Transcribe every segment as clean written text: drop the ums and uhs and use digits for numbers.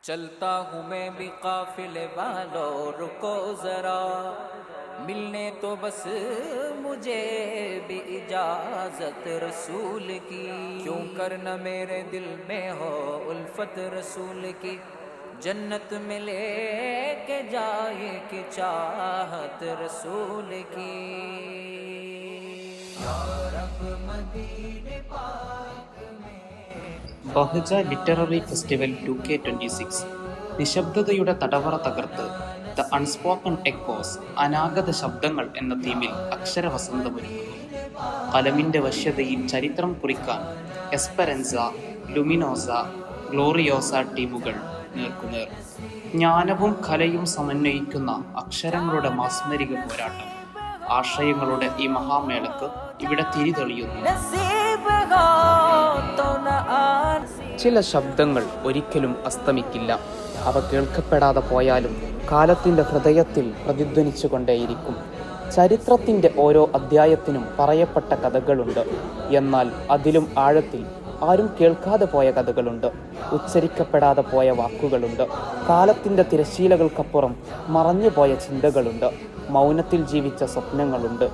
चलता हूँ मैं भी काफिले वालों, रुको जरा, मिलने तो बस मुझे भी इजाजत रसूल की। क्यों करना मेरे दिल में हो उल्फत रसूल की, जन्नत में लेके जाए कि चाहत रसूल की। या रब मदीने पाक में ബഹ്ജ ലിറ്റററി ഫെസ്റ്റിവൽ 2K26 നിശബ്ദതയുടെ തടവറ തകർത്ത് ദ അൺസ്പോക്കൺ എക്കോസ് അനാഗത ശബ്ദങ്ങൾ എന്ന തീമിൽ അക്ഷരവസന്തമൊരുക്കുന്നു. കലമിന്റെ വശ്യതയിൽ ചരിത്രം കുറിക്കാൻ എസ്പെരൻസ, ലുമിനോസ, ഗ്ലോറിയോസ ടീമുകൾ നേർക്കുനേർ. ജ്ഞാനവും കലയും സമന്വയിക്കുന്ന അക്ഷരങ്ങളുടെ മാസ്മരിക പോരാട്ടം. ആശയങ്ങളുടെ ഈ മഹാമേളക്ക് ഇവിടെ തിരിതെളിയുന്നു. ചില ശബ്ദങ്ങൾ ഒരിക്കലും അസ്തമിക്കില്ല. അവ കേൾക്കപ്പെടാതെ പോയാലും കാലത്തിൻ്റെ ഹൃദയത്തിൽ പ്രതിധ്വനിച്ചുകൊണ്ടേയിരിക്കും. ചരിത്രത്തിൻ്റെ ഓരോ അധ്യായത്തിനും പറയപ്പെട്ട കഥകളുണ്ട്. എന്നാൽ അതിലും ആഴത്തിൽ ആരും കേൾക്കാതെ പോയ കഥകളുണ്ട്. ഉച്ചരിക്കപ്പെടാതെ പോയ വാക്കുകളുണ്ട്. കാലത്തിൻ്റെ തിരശ്ശീലകൾക്കപ്പുറം മറഞ്ഞുപോയ ചിന്തകളുണ്ട്. മൗനത്തിൽ ജീവിച്ച സ്വപ്നങ്ങളുണ്ട്.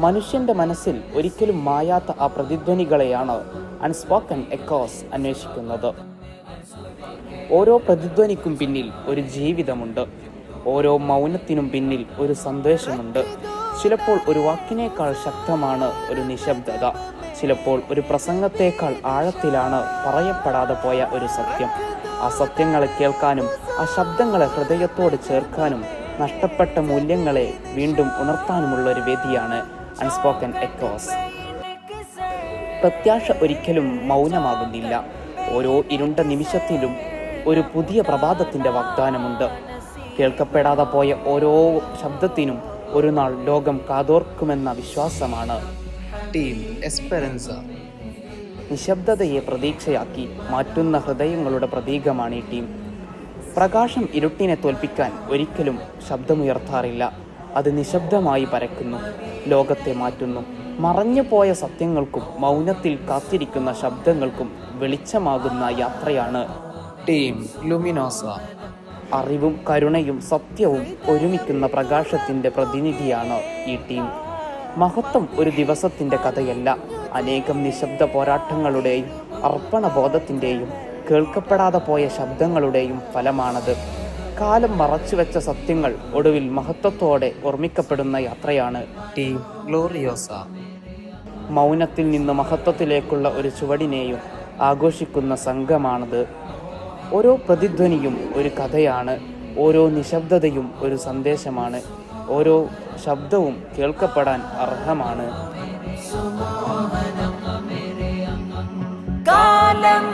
മനുഷ്യൻ്റെ മനസ്സിൽ ഒരിക്കലും മായാത്ത ആ പ്രതിധ്വനികളെയാണ് അൺസ്പോക്കൺ എക്കോസ് അന്വേഷിക്കുന്നത്. ഓരോ പ്രതിധ്വനിക്കും പിന്നിൽ ഒരു ജീവിതമുണ്ട്. ഓരോ മൗനത്തിനും പിന്നിൽ ഒരു സന്ദേശമുണ്ട്. ചിലപ്പോൾ ഒരു വാക്കിനേക്കാൾ ശക്തമാണ് ഒരു നിശബ്ദത. ചിലപ്പോൾ ഒരു പ്രസംഗത്തേക്കാൾ ആഴത്തിലാണ് പറയപ്പെടാതെ പോയ ഒരു സത്യം. ആ സത്യങ്ങളെ കേൾക്കാനും ആ ശബ്ദങ്ങളെ ഹൃദയത്തോട് ചേർക്കാനും നഷ്ടപ്പെട്ട മൂല്യങ്ങളെ വീണ്ടും ഉണർത്താനുമുള്ള ഒരു വേദിയാണ് അൺസ്പോക്കൺ എക്കോസ്. പ്രത്യാശ ഒരിക്കലും മൗനമാകുന്നില്ല. ഓരോ ഇരുണ്ട നിമിഷത്തിലും ഒരു പുതിയ പ്രഭാതത്തിൻ്റെ വാഗ്ദാനമുണ്ട്. കേൾക്കപ്പെടാതെ പോയ ഓരോ ശബ്ദത്തിനും ഒരു നാൾ ലോകം കാതോർക്കുമെന്ന വിശ്വാസമാണ് ടീം എസ്പെരൻസ. നിശബ്ദതയെ പ്രതീക്ഷയാക്കി മാറ്റുന്ന ഹൃദയങ്ങളുടെ പ്രതീകമാണ് ഈ ടീം. പ്രകാശം ഇരുട്ടിനെ തോൽപ്പിക്കാൻ ഒരിക്കലും ശബ്ദമുയർത്താറില്ല. അത് നിശബ്ദമായി പരക്കുന്നു, ലോകത്തെ മാറ്റുന്നു. മറഞ്ഞുപോയ സത്യങ്ങൾക്കും മൗനത്തിൽ കാത്തിരിക്കുന്ന ശബ്ദങ്ങൾക്കും വെളിച്ചമാകുന്ന യാത്രയാണ് ടീം ലുമിനോസ. അറിവും കരുണയും സത്യവും ഒരുമിക്കുന്ന പ്രകാശത്തിൻ്റെ പ്രതിനിധിയാണ് ഈ ടീം. മഹത്വം ഒരു ദിവസത്തിൻ്റെ കഥയല്ല, അനേകം നിശബ്ദ പോരാട്ടങ്ങളുടെയും അർപ്പണബോധത്തിൻ്റെയും കേൾക്കപ്പെടാതെ പോയ ശബ്ദങ്ങളുടെയും ഫലമാണത്. കാലം മറച്ചുവെച്ച സത്യങ്ങൾ ഒടുവിൽ മഹത്വത്തോടെ ഓർമ്മിക്കപ്പെടുന്ന യാത്രയാണ് ടീം ഗ്ലോറിയോസ. മൗനത്തിൽ നിന്ന് മഹത്വത്തിലേക്കുള്ള ഒരു ചുവടിനെയും ആഘോഷിക്കുന്ന സംഘമാണത്. ഓരോ പ്രതിധ്വനിയും ഒരു കഥയാണ്. ഓരോ നിശബ്ദതയും ഒരു സന്ദേശമാണ്. ഓരോ ശബ്ദവും കേൾക്കപ്പെടാൻ അർഹമാണ്. കാലം